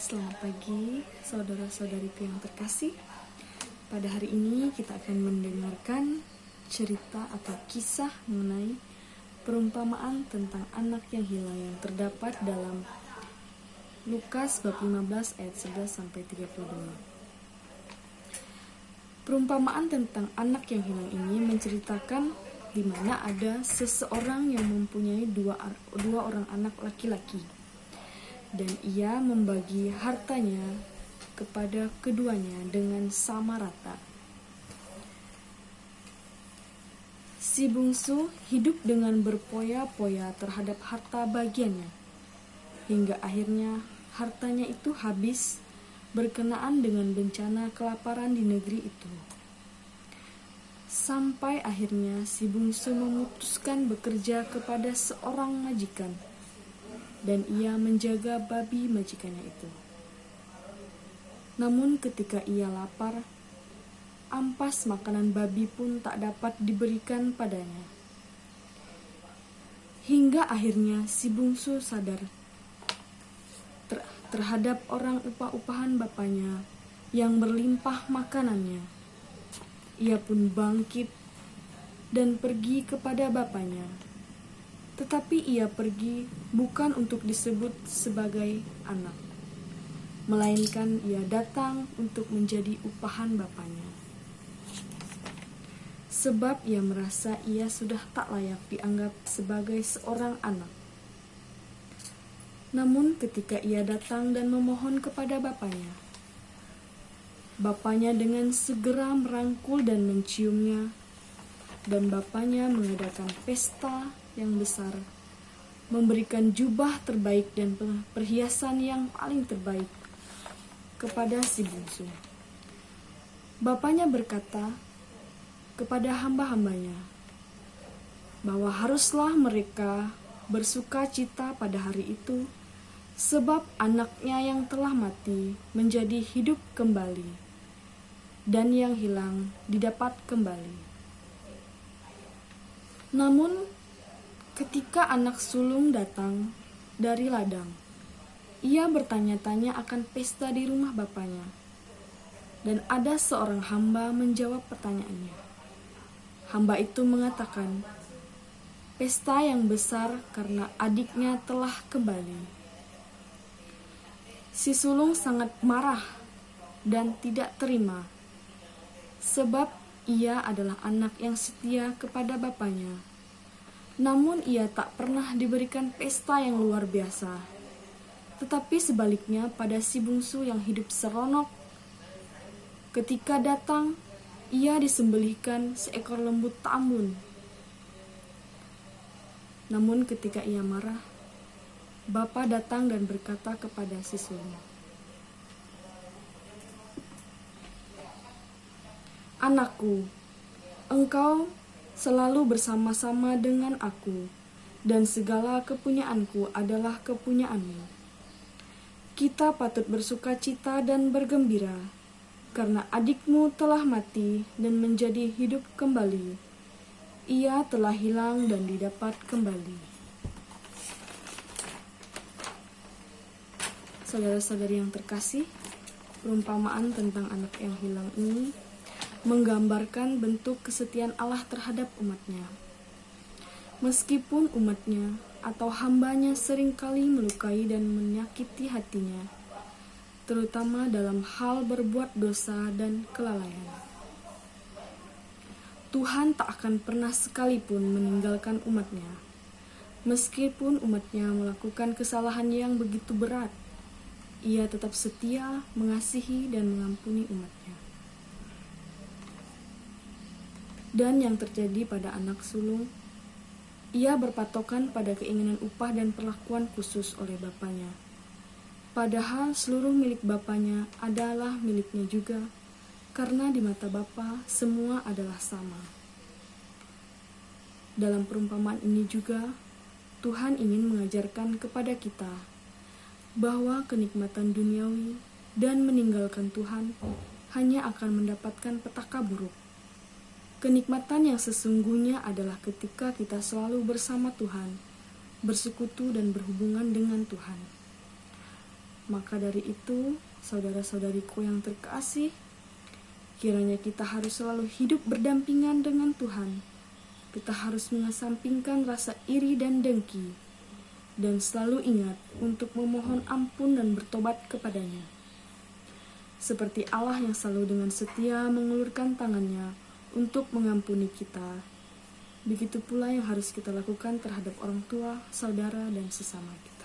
Selamat pagi, saudara-saudariku yang terkasih. Pada hari ini kita akan mendengarkan cerita atau kisah mengenai perumpamaan tentang anak yang hilang yang terdapat dalam Lukas bab 15 ayat 11 sampai 32. Perumpamaan tentang anak yang hilang ini menceritakan di mana ada seseorang yang mempunyai dua orang anak laki-laki. Dan ia membagi hartanya kepada keduanya dengan sama rata. Si bungsu hidup dengan berpoya-poya terhadap harta bagiannya, hingga akhirnya hartanya itu habis berkenaan dengan bencana kelaparan di negeri itu. Sampai akhirnya si bungsu memutuskan bekerja kepada seorang majikan, dan ia menjaga babi majikannya itu. Namun ketika ia lapar, ampas makanan babi pun tak dapat diberikan padanya. Hingga akhirnya si bungsu sadar terhadap orang upah-upahan bapaknya yang berlimpah makanannya. Ia pun bangkit dan pergi kepada bapaknya. Tetapi ia pergi bukan untuk disebut sebagai anak, melainkan ia datang untuk menjadi upahan bapaknya. Sebab ia merasa ia sudah tak layak dianggap sebagai seorang anak. Namun ketika ia datang dan memohon kepada bapaknya, bapaknya dengan segera merangkul dan menciumnya, dan bapaknya mengadakan pesta yang besar, memberikan jubah terbaik dan perhiasan yang paling terbaik kepada si bungsu. Bapaknya berkata kepada hamba-hambanya bahwa haruslah mereka bersuka cita pada hari itu, sebab anaknya yang telah mati menjadi hidup kembali, dan yang hilang didapat kembali. Namun ketika anak sulung datang dari ladang, ia bertanya-tanya akan pesta di rumah bapaknya. Dan ada seorang hamba menjawab pertanyaannya. Hamba itu mengatakan, pesta yang besar karena adiknya telah kembali. Si sulung sangat marah dan tidak terima, sebab ia adalah anak yang setia kepada bapaknya. Namun ia tak pernah diberikan pesta yang luar biasa. Tetapi sebaliknya pada si bungsu yang hidup seronok, ketika datang, ia disembelihkan seekor lembu tambun. Namun ketika ia marah, bapa datang dan berkata kepada si sulung, "Anakku, engkau selalu bersama-sama dengan aku, dan segala kepunyaanku adalah kepunyaanmu. Kita patut bersuka cita dan bergembira, karena adikmu telah mati dan menjadi hidup kembali. Ia telah hilang dan didapat kembali." Saudara-saudari yang terkasih, perumpamaan tentang anak yang hilang ini menggambarkan bentuk kesetiaan Allah terhadap umatnya. Meskipun umatnya atau hambanya seringkali melukai dan menyakiti hatinya, terutama dalam hal berbuat dosa dan kelalaian, Tuhan tak akan pernah sekalipun meninggalkan umatnya. Meskipun umatnya melakukan kesalahan yang begitu berat, ia tetap setia, mengasihi, dan mengampuni umatnya. Dan yang terjadi pada anak sulung, ia berpatokan pada keinginan upah dan perlakuan khusus oleh bapaknya. Padahal seluruh milik bapaknya adalah miliknya juga, karena di mata Bapa semua adalah sama. Dalam perumpamaan ini juga, Tuhan ingin mengajarkan kepada kita bahwa kenikmatan duniawi dan meninggalkan Tuhan hanya akan mendapatkan petaka buruk. Kenikmatan yang sesungguhnya adalah ketika kita selalu bersama Tuhan, bersekutu dan berhubungan dengan Tuhan. Maka dari itu, saudara-saudariku yang terkasih, kiranya kita harus selalu hidup berdampingan dengan Tuhan. Kita harus mengesampingkan rasa iri dan dengki, dan selalu ingat untuk memohon ampun dan bertobat kepadanya. Seperti Allah yang selalu dengan setia mengulurkan tangannya untuk mengampuni kita, begitu pula yang harus kita lakukan terhadap orang tua, saudara, dan sesama kita.